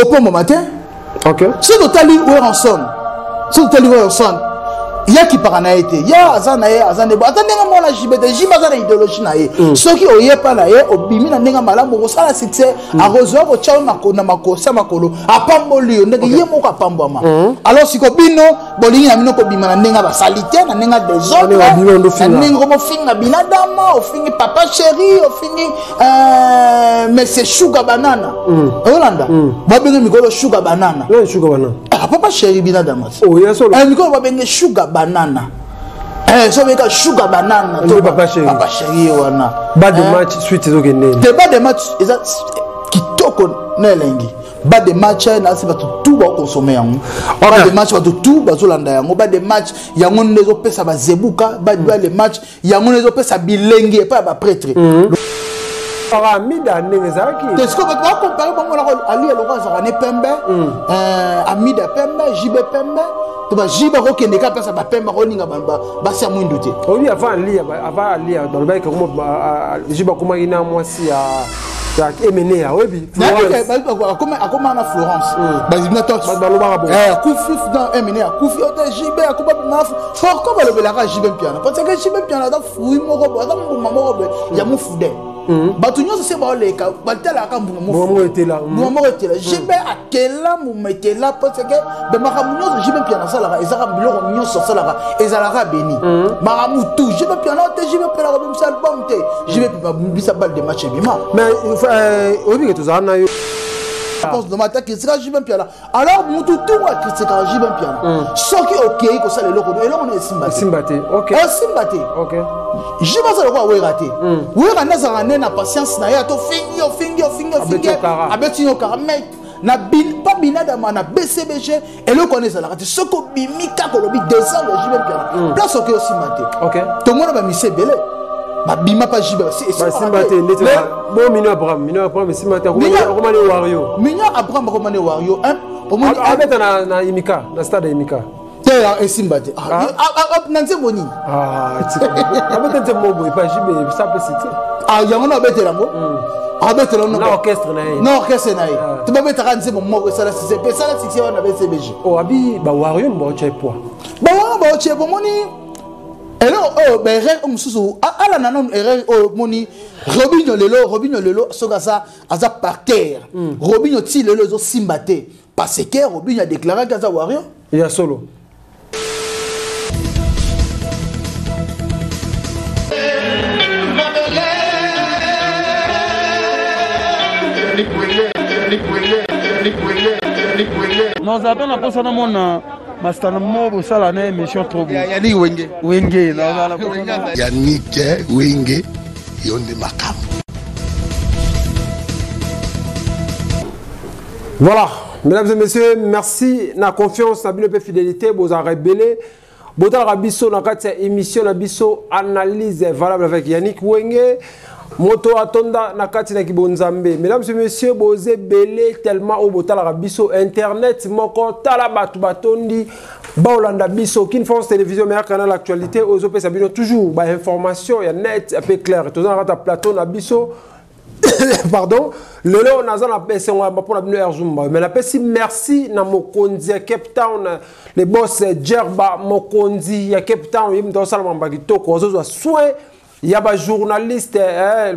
au point matin. Ok. C'est totally Weranson. C'est totally Weranson. Il y a qui parle naïté. Il y a Azanaï, Azanebo. Attendez, moi la jibete, jibazana idéologie naïe. Ceux qui ont pas naïe, au bimi na nenga malam, au sala succès, à rejoindre au tchao na mako, sa makolo, à pamboli, on est yemo ka pamboma. Alors si kobino, bolingi na mino kobima na nenga ba salité, na nenga des autres, na nenga mo fini na binadama, au fini papa chéri, au fini mais c'est sugar banana. Olanda. Babenge mikolo sugar banana. Non, sugar banana. Ah papa chéri binadama. Oh, ya solo. Mikolo babenge sugar banana. So meka sugar banana. Papa chéri. Papa chéri wana. Bas de match suite ezo kende. De bas de match eza kitoko na elengi. Bas de match na se batu tout ba consommer yango. Bas de match batu tout bazolanda yango. Bas de match yango nezo pesa ba zebuka, bas de match yango nezo pesa bilengi pa ba prêtre. Amida Nengezaki. Est-ce que vous pouvez comparer Ali Elora Zarane Pembe, Amida Pembe, Jibe Pembe, Jibe Rokeneka, ça va Pembe, Roninga Bamba, Bassia Mouindouté. Oui, avant Ali, dans le bail, comme Jibe Kumarina, moi, si à Emene, oui, comment on a Florence, Koufi dans Emene, Koufi, Jibe, fort comme le Belara Jibe Piana, parce que Jibe Piana, fouille mon robe, il y a mon foudé. Batunyo se ba leka batela ka mbuma mo etela mo etela jibe akela mo metela parce que be makamunyo jibe piana sala ezaka biloko nyonso sala ezalaka beni makamutu jibe piana te jibe pela ko bimsa album te jibe pipa bisa bal de match bima mais obi que tozana yo pense de matin qui sera jibe piana alors mutu tout wa qui sera jibe piana so ki OK ko sala eloko eloko na simbate OK simbate OK je pense que quoi raté oui on a na patience na ya to fingi abeti no karamel na bin pas binada na BCBG et le connaît la raté ce ko bimika ko lobi descend le jibe piana place OK aussi maté OK tout le monde va misé belé ba bima pas jibe c'est simbate bon Mino Abraham simbate romane wario Mino Abraham romane wario hein au moins abeta na Imika na stade Imika et Simbate. Nanze boni. Abeta nze mobo et pas jibe ça peut citer. Yango na beta lango. Abeta lango. Na orchestre na ye. Na orchestre na ye. Tu vas beta nze mobo ça la CCP, ça la CCP na BCBG. Oh abi ba wario mbo che poa. Ba che moni. Alors erreur mususu ala nanon erreur moni Robinho lelo sogasa aza par terre. Robinho ti lelo zo Simbate parce que Robinho a déclaré qu'aza wario. Il y a solo. Non, ça va pas ça dans mon Mastana Mobo sala na émission trop bon. Yannick Wenge Yannick Wenge yonde makambo. Voilà, mesdames et messieurs, merci na confiance na bino pe fidélité vous a rébellé. Botal Rabiso na kati émission na biso analyse valable avec Yannick Wenge. Moto atonda na kati na kibonzambe. Mesdames et messieurs, boze belé tellement au botal Rabiso internet moko tala batu batondi baolanda biso Kin France télévision meilleur canal actualité ozo pe sabino toujours ba information ya net un peu clair. Tozana rata plateau na biso pardon, le lot on a un PC on va pour la bino Erzumba mais la PC merci na Mokonzi à Cape Town les boss Djerba Mokonzi à Cape Town yim do sala mbagito ko zo soin il y a un journaliste,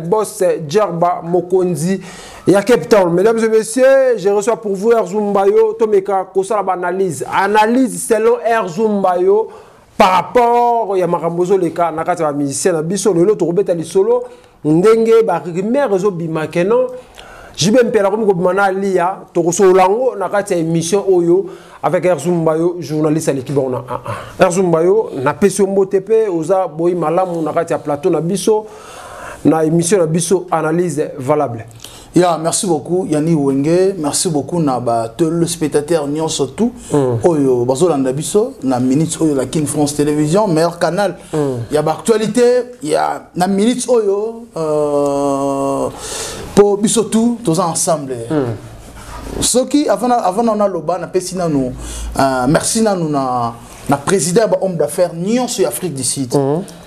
boss Djerba Mokonzi, il y a Cape Town. Mesdames et messieurs, je reçois pour vous Erzumbayo, Tomeka, Kosala analyse. Analyse selon Erzumbayo par rapport à Marambozo Leka, Nakata musicien, Abiso, le lot, Robert Ali Solo, Ndenge, Barimé, Réseau Bimakeno. Jibe mpela comme Gobmana Lia, Toroso Lango, Nakata émission Oyo avec Erzumbayo, journaliste à l'équipe. Erzumbayo, na Pesombo TP, Oza Boy Malamu, Nakata plateau na biso, na émission na biso analyse valable. Yeah, merci beaucoup Yannick Wenge, merci beaucoup na le spectateur Nyon surtout Oyo bazolanda biso na minutes Oyo la Kin France télévision meilleur canal. Il y a actualité, il y a na minutes Oyo pour biso tout tous ensemble. Ce qui avant on a loba na pesina nous merci na nous na président ba homme d'affaires nion sur Afrique du Sud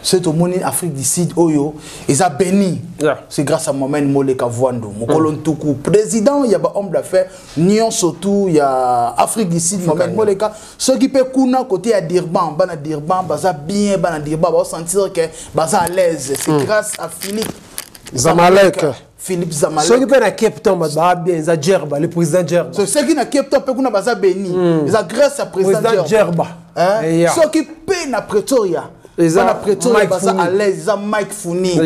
c'est au monde Afrique du Sud oyo ils a béni c'est grâce à Mohamed Moleka Voando mokolon tuku président ya ba homme d'affaires nion surtout ya Afrique du Sud Mohamed Moleka ceux qui peut kuna côté à Durban bana Durban baza bien bana Durban ba sentir que baza à l'aise c'est grâce à Philippe Zamalek Philippe Zamalek. Ceux qui peuvent à Cape Town, bien, ils ont Djerba, le président Djerba. Ceux qui na Cape Town, peuvent na béni. Ils ont grâce à président Djerba. Ceux qui peuvent na Pretoria. Ils ont Pretoria, ils sont à l'aise. Ils ont Mike Founi.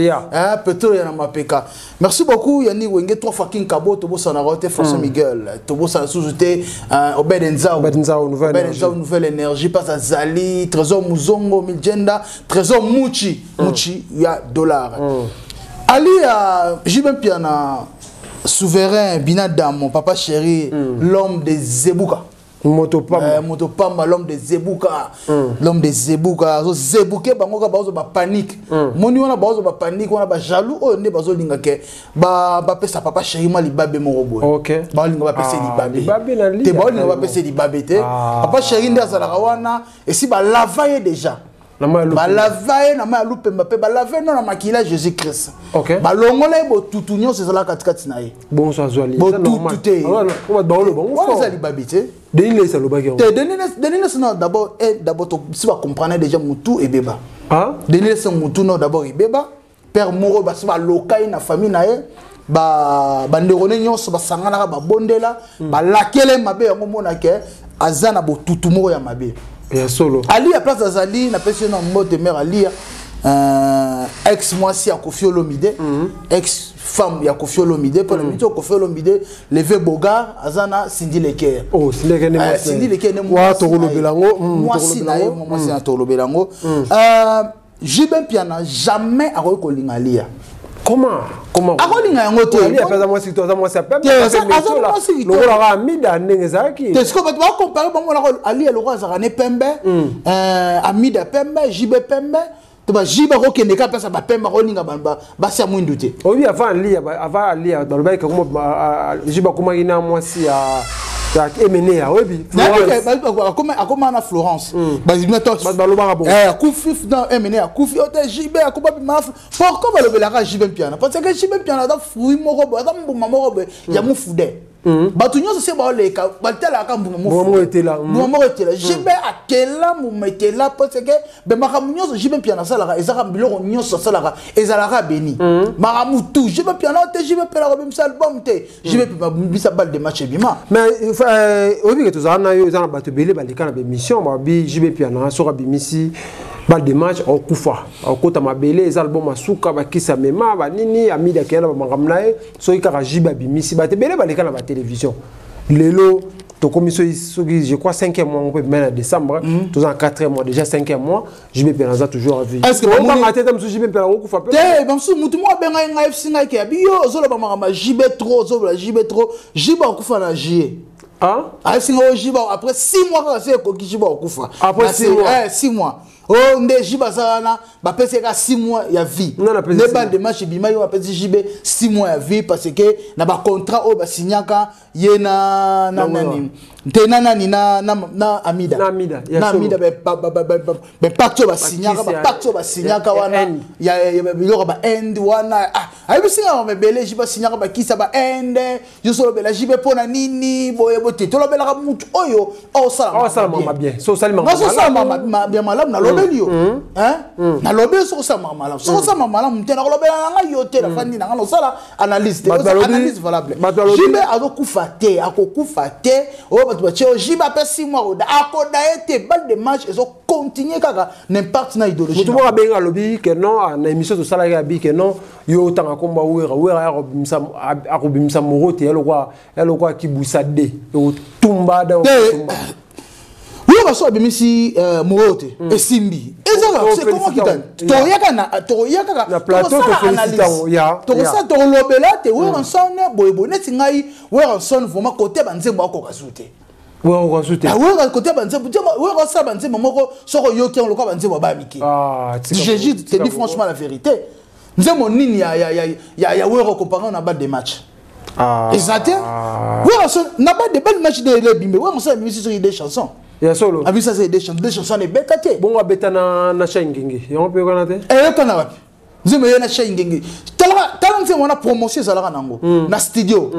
Pretoria na Mapeka. Merci beaucoup, Yannick Wenge, 3 fucking Kabo, Tobo Sanarote, François Miguel. Tobo Sanasoujoute, Obed Nzao. Nouvelle énergie. Passe à Zali, Trésor Mouzongo, Miljenda, Trésor Mouchi. Mouchi, il y a $. Ali j'ai même piana souverain Binada mon papa chéri l'homme des Zebuka Motopamba l'homme des Zebuka l'homme des Zebuka so Zebuke bango ka bazo ba panique moni wana bazo ba panique wana ba jaloux o ne bazo linga ke ba pesa papa chéri ma libabe mo robo OK ba linga ba pesa libabe te ba linga ba pesa libabe te papa chéri nda za la wana et si ba lavaye déjà ba lavaye na ma lupe mbape ba lavaye non na makila Jésus Christ OK ba longola bo tutunyo c'est ça katikati na ye bon ça zwali c'est normal on va dans le bon on va libabité Denile ça le bagage Denile c'est d'abord si va comprendre déjà mutu et beba Denile c'est mutu non d'abord et beba père moro ba ba lokai na famille na ye ba ndorone nyonso ba sangana ba bondela ba lakele mabe yango mona ke azana bo tutu moko ya mabe solo Ali à place d'Azali na personne en mode de mère Ali ex moi si à Kofi Olomide ex femme ya Kofi Olomide pour le mytho Kofi Olomide levé Bogar azana Cindy Leker Cindy Leker ne moi si na moi si na tolo belango Jibem Piana jamais a recolling Ali comment akolinga yango te ali apesa moi si toi moi ça peut le amida ndengezaki te siko ba comparer bango na ali le roi azana pembe amida pembe jibe pembe to ba jibe ko kende ka pesa ba pembe ko linga ba sia mwindu te obi avant ali dans le bail comme jibe kuma ina moi si ya Emené à Webi. Comment na Florence. Koufi dans Emené à Koufi JB à Kuba Maf. Pourquoi le belara JB piano? Parce que JB piano da fruit morobo, da mbuma morobo, ya mu fude. Batunyo se ba le ka batela ka mbuma mu. Mbuma était là. JB akela mu metela parce que be makamunyo JB piano sala ezaka biloko nyonso sala ezalaka beni. Maramu tout JB piano te JB pela ko bimsa album te. JB bisa balle de match bima. Mais obi que tozana yo ezana bato belé balika na mission ba bi JB piano so rabi misi bal de match au kufa au kota mabele les albums asuka ba kisa mema ba nini amida kena ba mangamnae so ikara JB bimisi ba te belé balika na ba télévision lelo to commission je crois 5e mois on peut maintenant décembre tous en 4e mois déjà 5e mois JB piano toujours à vie est-ce que on va mater tam so JB piano kufa pe te bamsu mutu mo benga nga FC nga ke biyo zo lo ba mangama JB trop zo la JB trop JB kufa na JB après 6 mois quand c'est Kokijiba okufa après 6 mois oh nde jiba sana ba pese ka 6 mois ya vie ne ba de match bima yo ba pese jibe 6 mois ya vie parce que na ba contrat o ba signaka ye na nani tena nani na amida be pacto ba signaka wana ya biloko ba end wana ay bi singa ba bele jiba signaka ba kisa ba end yo solo bela jibe pona nini boye bote to lo bela ka mutu oyo o sala mama bien so sala mama bien malam na lobelio na lobelio so sala malam mutena ko lobela nga yo te la fandi na nga no sala analyse valable jibe azokufa te akokufa te o ba cheo jibe après 6 mois akoda été balle de match et so continuer kaka n'impact na idéologie mutu mo benga lobi que non na émission to sala ya bi que non yo tanga komba wera ya robimsa morote elo kwa kibusa de yo tumba da tumba oui parce que bimisi morote et simbi ezaka c'est comment kita toyaka na plateau to félicitation ya to ça to lobela te wera son boybo neti ngai wera son vraiment côté banzembo akoka zute ouais côté banzembo ouais ça banzembo moko soko yoki on lokwa banzembo ba miki je te dis franchement la vérité nzembo nini ya wera comparé na balle de match exactement wera son na balle de match de bimbe wera son musique sur des chansons ya solo abi ça c'est des chansons de bêta bon abeta na shengenge on peut connaître kana wapi nzembo na shengenge tala nzembo na promotion zalaka nango na studio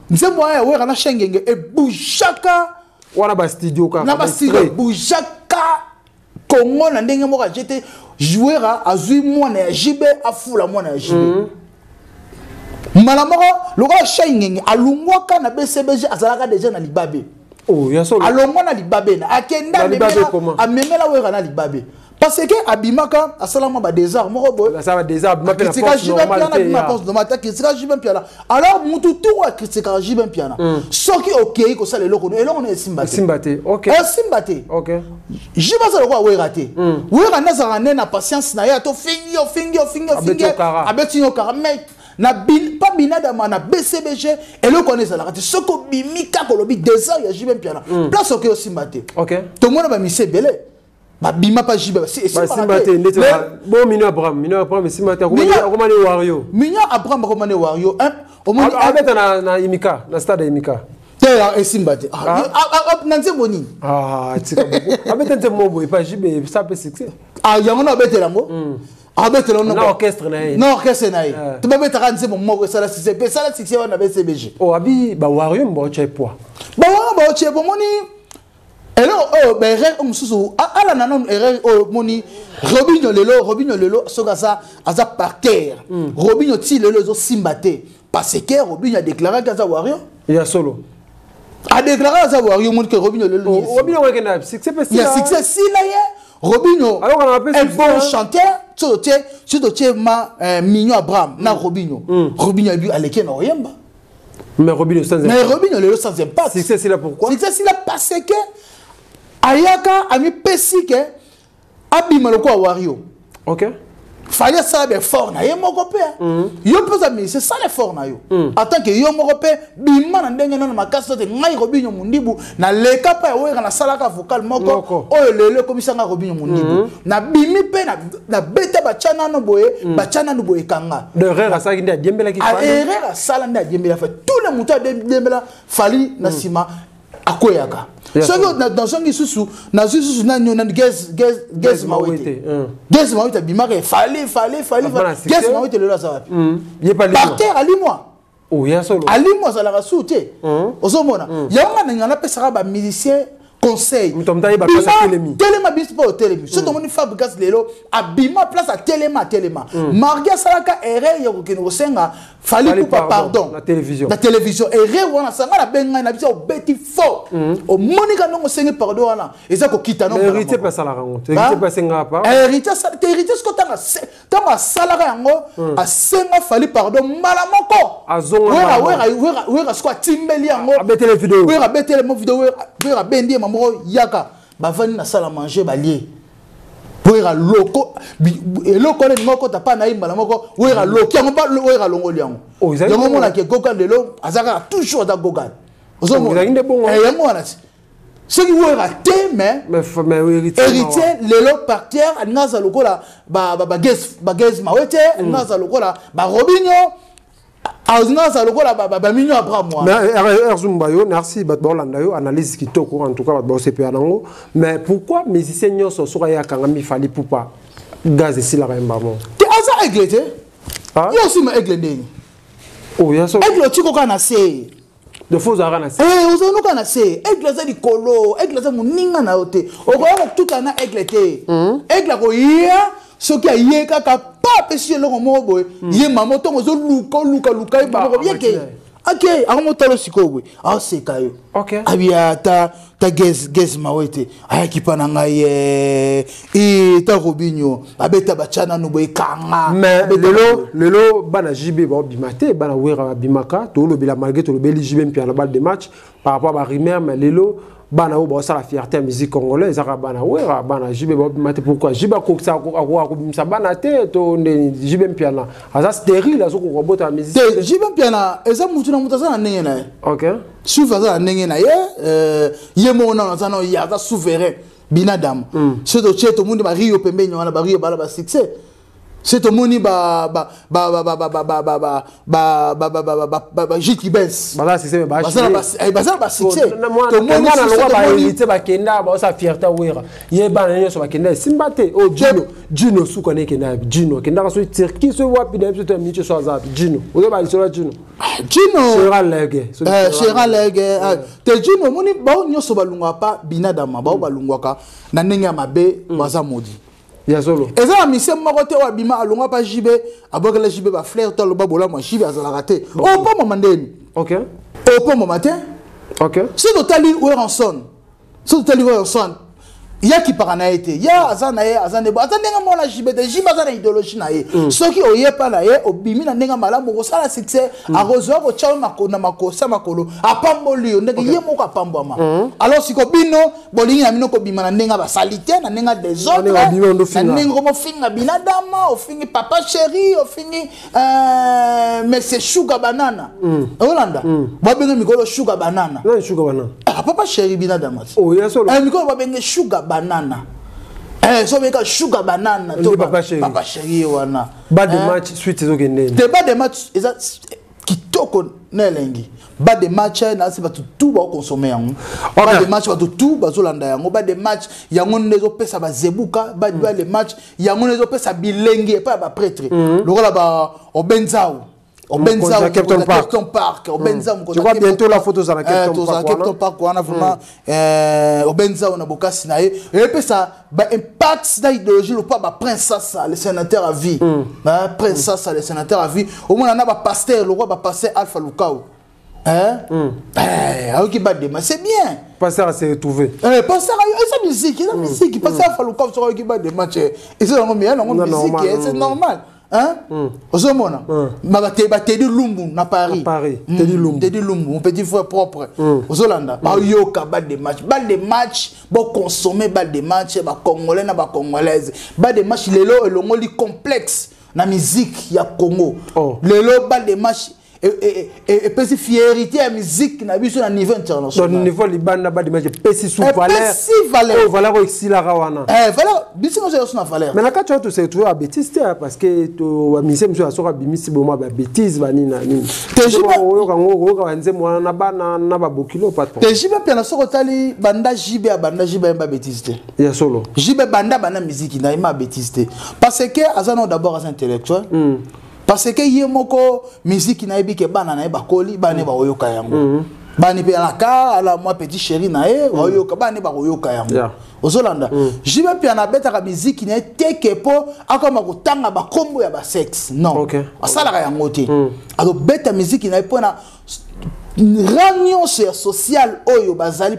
nzembo ya wera na shengenge e bouchaka wana ba studio ka na ba studio bouchaka Congo na ndenge moko j'étais joueur azui mwana ya jibe afula mwana ya jibe malamoko lokola shengenge alungwaka na BCBG azalaka déjà na libabe. Oh, ya solo. Alongwa na libabe na akenda amemela wera na libabe. Parce que abimaka asalama ba désert moko boy. Ça va désert abimaka la force normale. Critique jibe piana. Alors mutu tout a critique jibe piana. Soki OK ko sala eloko eloko na simbate. Simbate. OK. Simbate. OK. Jibe ça ko wera te. Wera na za na patience na ya to fingi. Abetino karamel. Na pas binada na BCBG et le connaît la rate soko bimika kolobi désert ya jibe piana place OK osimbate OK to mona ba mise belé ba bima pas jibe simbate bon Mino Abraham simbate comment ne wario Mino Abraham comment ne wario au moins abeta na imika na stade imika te simbate nanze boni tika beaucoup abeta nte mobo pas jibe ça peut succès yango na beta lango na orchestre na non orchestre na tu peux mettre un zemo moko ça la succès on avait CBG oh abi ba wario mbo che poa ba che bo moni elo ba erreur mususu ala na non erreur moni Robinho lelo soka ça aza par terre Robinho ti lelo zo simbate parce que Robinho a déclaré que ça wario il y a solo a déclaré ça wario moni que Robinho lelo Robinho ouais na succès il y a succès si là Robinho, un bon chanteur, tu ma Mignon Abraham, na Robinho. Robinho a bu à l'équipe na Oyemba. Mais Robinho sans le sans impact. C'est là pourquoi? C'est là parce que Ayaka a mis Pessike abima le quoi Wario. OK. Fallait ça be fort na yemo kopé. Yo peut ça c'est ça le fort na yo. Attends que yo mo kopé bima na ndenge na makasa te ngai Robinho mundibu na leka pa wera na salaka vocal moko o lele komisa nga Robinho mundibu na bimi pe na beta ba chana no boye kanga de rera ça qui nda diembela ki fa rera sala nda diembela fa tout le muta diembela fali na sima akoyaka so dans son isusu na isusu na gaz mawete gaz mawete bimaka fallait gaz mawete le la ça va il pas par terre ali moi oh ya solo ali moi ça la rasouté ozomona yanga na pesaka ba musicien conseil telema bispo telemi so to moni fabrikas lelo abima place à telema marga salaka erreur yo ko senga fali pour pardon la télévision erreur wana sanga na benga na biso beti fort o monika non senga pardon wana eza ko kita non hérité pas ça la rango hérité pas senga pas hérité ce que tanga salaka yango a senga fali pardon mala moko wera sko timbeli yango abetele vidéo wera betele mo vidéo wera bendi moko yaka bavani na sala manger balier wera loko eloko le moko ta pa na imbala moko wera loki yango ba wera longoli yango yango mona ke gokan de lo azaka toujours da gokan ozomo yango wana ce qui wera te mais héritier lelo par terre anaza lokola ba gaz mawete anaza lokola ba Robinho Mignon Abraham merci analyse qui en tout cas mais pourquoi musiciens sont sur ya kangami fali poupa gaz ici la rembamo tu as églé yo aussi ma églé ndeni oh ya so églé tiko kana se de faux arana se ozo kana se églé za likolo églé za muninga na yote okoya tout kana églé te églé ko ya soki ayeka ka pa pesi eloko moko boye ye mama ntongo ozoluka ebamoko bieke ok akomotala sikoyo boye aoseka yo abia ta gaz mawete ayaki mpa na ngai ta Robinho abeta bachana no boye kanga mais lelo bana jibe baobima te bana wera babimaka tolobela malgré tolobeli jibe mpia na balle de match par rapport à Rimer mais lelo bana o ça la fierté de la musique congolaise ça bana wera bana jibe babima te pourquoi jiba ko ça ko bimsa bana te to jibe mpia na ça stérile azo ko bota la musique jibe mpia na eza mutu na mutu za na ndenge na OK soufa za na ndenge na ye mo na za no ya za souverain binadamu ce to cheto mundi ba rio pembeni wana ba rio bala ba succès c'est au moni Gilles Kibens. Bah c'est ça, bah succès. Fierté wera. Yeba na nyoso bakenda simbate. Oh Gino su connaît kenda Gino. Kenda so Turquie so wapi na so miche so azap Gino. Ozo ba so Gino. Sera lege. Sera lege. Te Gino moni ba nyoso balungwa pa binadama ba balungwaka na ndenge ya mabe baza modi. Ya solo. Eza la mission moko te wa bima alongwa pa jibe abokela jibe ba frère to loba bola mo jibe azala raté. Oh pas moment ndeni. OK. Oh pas moment matin. OK. C'est totally Weranson. C'est totally Weranson. Il y a qui parana été. Il y a azanaye azanebo. Atandenga mona jibe de jibe azana idéologie na ye. Ceux qui oye pa na ye obimi na ndenga malamu ko sala succès a rezo ko tchao makona makosa makolo apamboli ndenge ye moko apambwama. Alors siko bino bolingi na mino ko bima na ndenga ba salité na ndenga des autres. Na ndenga ko mo finga binadama o fingi papa chéri o fingi monsieur sugar banana. Olanda. Ba benga mikolo sugar banana. Non sugar banana. Papa chéri binadama. Oh ya solo. Mikolo ba benga sugar banana. So meka sugar banana to papa chéri wana. Bas de match suite zo kende. Te bas de match eza kitoko nelengi. Bas de match na se ba tout ba consommer yango. Bas de match ba tout ba zo landa yango. Bas de match yango nezo pesa ba zebuka, bas de match yango nezo pesa bilengi pa ba prêtre. Lokola ba obenzao. Obenza Captain Park. Obenza je vois bientôt la photo sur la Captain Park. On a vraiment Obenza on a bokasi na ye. Et puis ça ba impact d'idéologie le pas ba princesse le sénateur à vie. Princesse le sénateur à vie. Au moins on a ba pasteur le roi ba pasteur Alpha Lukao. Qui bat des matchs, c'est bien. Pasteur s'est retrouvé. Pasteur sa musique, la musique pasteur Alpha Lukao sur qui bat des matchs. Et c'est normal, c'est normal. Hein? Ozomona. Teddy Lumbu na Paris. Teddy Lumbu, mon petit frère propre. Ozolanda. Ba yoka bal de match. Bal de match, bon consommer bal de match, ba congolais na ba congolaise. Bal de match lelo elongoli complexe na musique ya Congo. Lelo bal de match et puis fierté à musique na biso na niveau international. Au niveau libana ba de match pesi sous valeur. Oh valeur exila rawana. Valeur biso na sur na valeur. Mais la ka tu as se trouver à bêtise parce que to mise monsieur asora bimisi boma ba bêtise bani na nini. Tejiba oyo kango ko wanze mwana na bana na ba bokilo patron. Tejiba pia na soko tali banda jibe ba bêtise te. Ya solo. Jibe banda musique na ima bêtise te. Parce que azano d'abord as intellectuel. Parce que yemoko musique na ebi ke bana na ba koli bana ba oyoka yango. Bani pe la ka ala moi petit chéri na e oyoka bana ba oyoka yango. Ozolanda. Jibe pia na beta ka musique na teke po akoma ko tanga ba kombo ya ba sexe. Non. Asala ka yango te. Alors beta musique na po na réunion sociale oyo bazali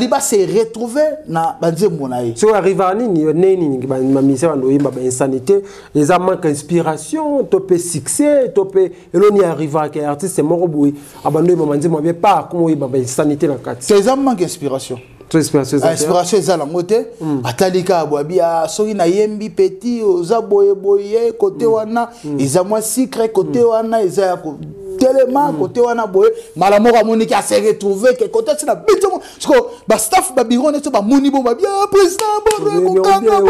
ba se retrouver na banzembo na ye. So arriva nini neni ba mise bando yimba ba insanité les manque inspiration topé succès topé eloni arriva que artiste moko boui abando ba banzembo bien pas comme yimba ba insanité na kati. C'est un manque d'inspiration. Inspiration eza la moté atalika abwabia soki na yembi petit oza boye côté wana eza moi secret côté wana eza tellement côté wana boye malamoko amoni ki a se retrouver que côté sina bitu parce que ba staff ba bureau neto ba moni bo ba bien président bo kanga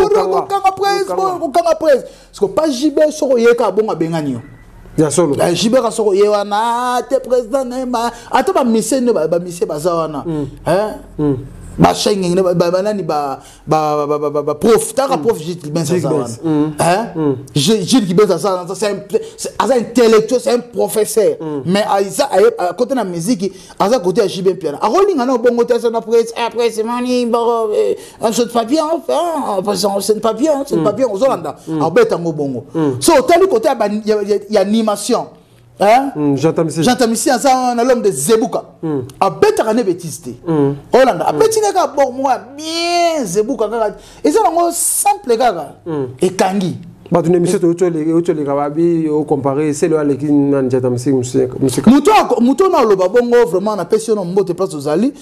presse parce que pas jibe soko yeka bonga bengani ya solo jibe ka soko ye wana te président na ata ba mise baza wana ba shengi ba banani ba prof taka prof Gilles ben ça Gilles ben ça c'est un intellectuel, c'est un professeur mais à côté de la musique à côté de Gilles piano a rolling na bongo te ça après c'est mani un seul papier enfin c'est papier aux Hollandais a beta ngo bongo so tali côté il y a animation. J'entends ici un l'homme de Zebuka. A bête à bêtise. Hollande. A bête à bon moi bien Zebuka. Et ça on simple gaga. Et Kangi. Bah tu n'aimes pas les gababi au comparé c'est le avec une j'entends musique. Mouton na le babongo vraiment na passion on monte place aux ali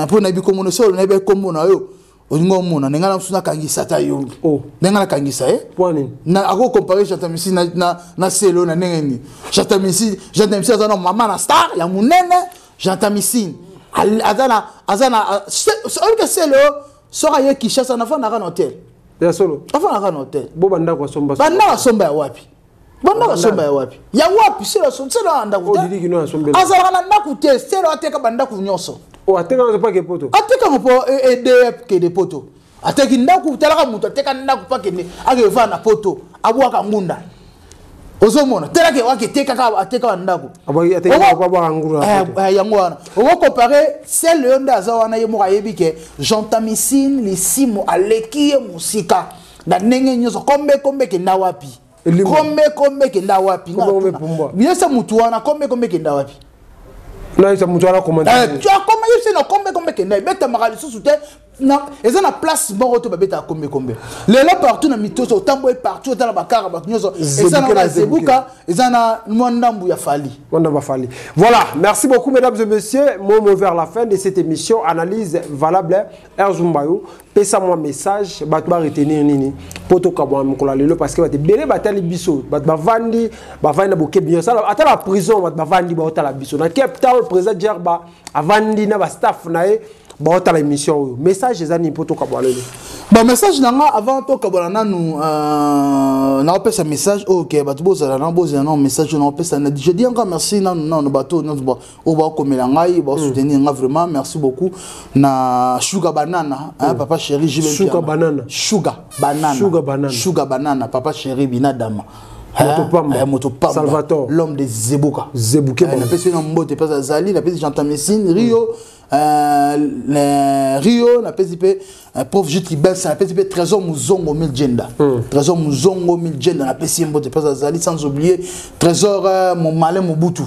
pour na bi communication na bi comme na yo. Olingo mona nenga na suna kangisa ta yo nenga na kangisa point na ako comparer Chatamisi na selo na nengeni Chatamisi azana mama na star ya munene Chatamisi azana que selo sora ye Kinshasa na fa na hotel Ya solo. Avant la hôtel. Bo banda ko somba. Banda somba ya wapi? Banda somba ya wapi? Ya wapi c'est la somba, c'est la anda ko. O didi kino somba. Azara na ndakute, c'est la ateka banda ku nyonso. O ateka na pas ke poto. Ateka mo po EDF ke de poto. Ateki ndaku talaka mutu ateka ndaku pa ke ne ageva na poto, abwaka ngunda. Ozomona telake wake teka ka ateka ndaku. Aboyi ateka ba ba ngura. Yango wana. On comparer celle le nda za wana yemo ayebi ke Jean Tamisine les simo aleki musika. Na nenge nyoso kombe ke na wapi. Kombe ke na wapi. Bien ça mutu wana kombe ke na wapi. Na isa mutu wana comment. Tu as comment c'est na kombe ke na beta makali susu te. Na eza na place moko to babeta kombe. Lelo partout na mitoso tambo partout dans la bakara batunyoso eza na zebuka eza na mwandambu ya fali. Mwandambu fali. Voilà, merci beaucoup mesdames et messieurs. Momo vers la fin de cette émission analyse valable Erzumbayo. Pesa moi message batba retenir nini poto kabwa mkola lelo parce que bate belé batali biso batba vandi na boke bien ça ata la prison batba vandi ba ota la biso na Cape Town président Djerba avandi na ba staff nae ba ota la émission message ezani poto kabwa lelo ba message nanga avant to kabwa nanu na opesa message OK batu bozala na message na opesa na je dis encore merci non bato non o ba komela ngai ba soutenir nga vraiment merci beaucoup na Sugar Banana papa chéri Sugar Banana Sugar Banana papa chéri Binadama Motopamba Salvatore l'homme de Zebuka na pesi na mbote pesa Zali na pesi Jean Messine Rio na pesi pe prof Jiti Bensa na pesi pe Trésor Muzongo Miljenda Trésor Muzongo Miljenda na pesi mbote pesa Zali sans oublier Trésor Malé Mobutu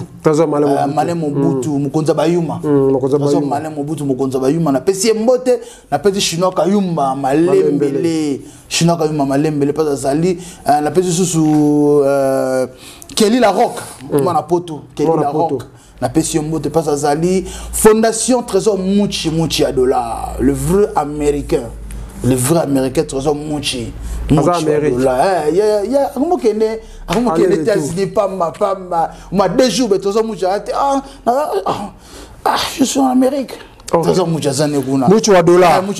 Malé Mobutu Mukonza Bayuma Trésor Malé Mobutu Mukonza Bayuma na pesi mbote na pesi Chinois Kayumba Malembele Chinois Kayumba Malembele pesa Zali na pesi susu Kelly la Rock mana poto Kelly la Rock na pesi mbote pesa Zali Fondation Trésor Muchi Adola le vrai américain Trésor Muchi Adola comment kene États-Unis ma 2 jours Trésor Muchi je suis en Amérique Trésor Muchi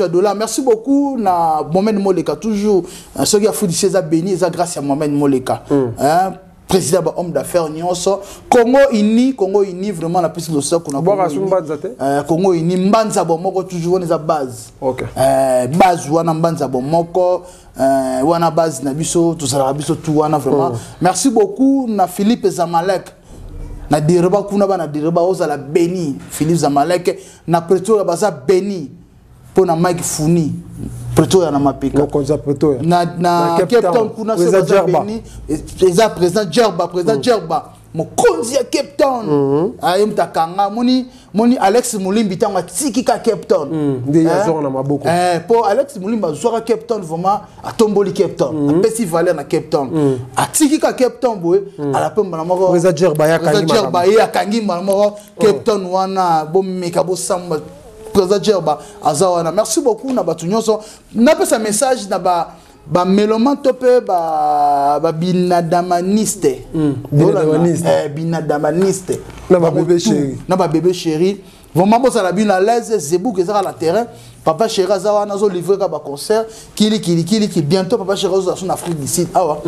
Adola merci beaucoup na Mohamed Moleka toujours ceux qui a foutu ces béni ça grâce à Mohamed Moleka président homme d'affaires nyonso Congo uni vraiment la plus de ça qu'on a Congo uni mbanza bomoko toujours on base base wana mbanza bomoko wana base na biso tout ça biso tout wana vraiment merci beaucoup na Philippe Zamalek na direba kuna ba na direba ozala béni Philippe Zamalek na Pretoria baza béni pour na Mike Funi Pretoria na mapika na Cape Town kuna se baza béni eza président Djerba mokonzi ya Cape Town ayemta kanga moni Alex Mulimbi tanga tiki ka Cape Town na maboko pour Alex Mulimbi azwaka Cape Town vraiment atomboli Cape Town apesi valeur na Cape Town atiki ka Cape Town boy ala pemba na moko président Djerba ya kangi moko Cape Town wana bomeka bo samba président Djerba azawana merci beaucoup na batu nyonso na pesa message na ba meloman topé ba binadamaniste binadamaniste na ba bébé chéri vraiment bosa la bina l'aise Zebuk ezaka la terrain papa chéri azawana zo livrer ka ba concert kili bientôt papa chéri zo en Afrique du Sud awa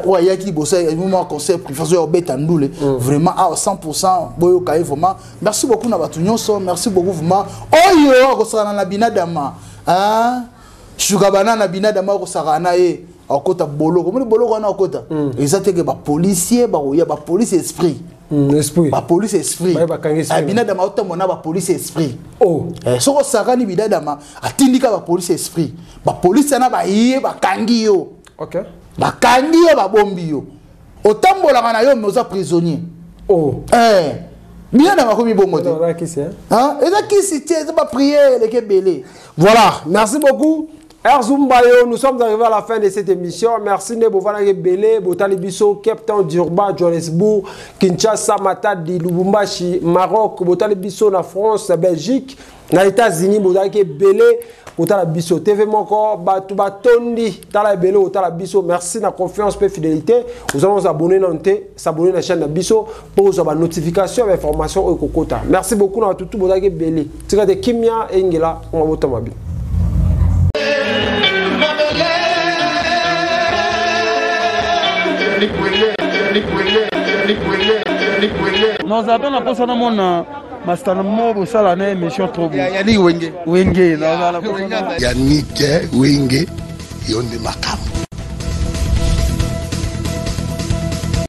wa yaki bosa moment concert préféré au Betandule vraiment à 100% boyo kai vraiment merci beaucoup na batu nyonso merci beaucoup vraiment oyo ko sala na binadama Sugar Banana Binadama ko sala na ye akota boloko mo boloko na akota ezateke ba policier ba oya ba police esprit ba police esprit Binadama otamona ba police esprit soko sakani Binadama atindika ba police esprit ba police na ba ye ba kangi yo ba kangi yo ba bombi yo otambola na yo moza prisonnier Binadama ko mi bongo te ezakisi tie ba prier le kebele. Voilà, merci beaucoup Erzumbayo, nous sommes arrivés à la fin de cette émission. Merci Nebovana Belé, Botali Biso, Cape Town, Durban, Johannesburg, Kinshasa, Matadi, Lubumbashi, Maroc, Botali Biso, na France, Belgique, na États-Unis, Botali Belé, Botali Biso, TV Moko, Batondi, Tala Belé, Botali Biso. Merci na confiance et fidélité. Nous allons nous abonner s'abonner à la chaîne de Biso pour vous avoir notification et information au Kokota. Merci beaucoup na tout Botali Belé. Tika de Kimia et Ingela, on va voter ma vie. Non, ça n'a pas ça dans mon master mo ça la émission trop bien. Yannick Wenge. Wenge, Yannick Wenge yonde makam.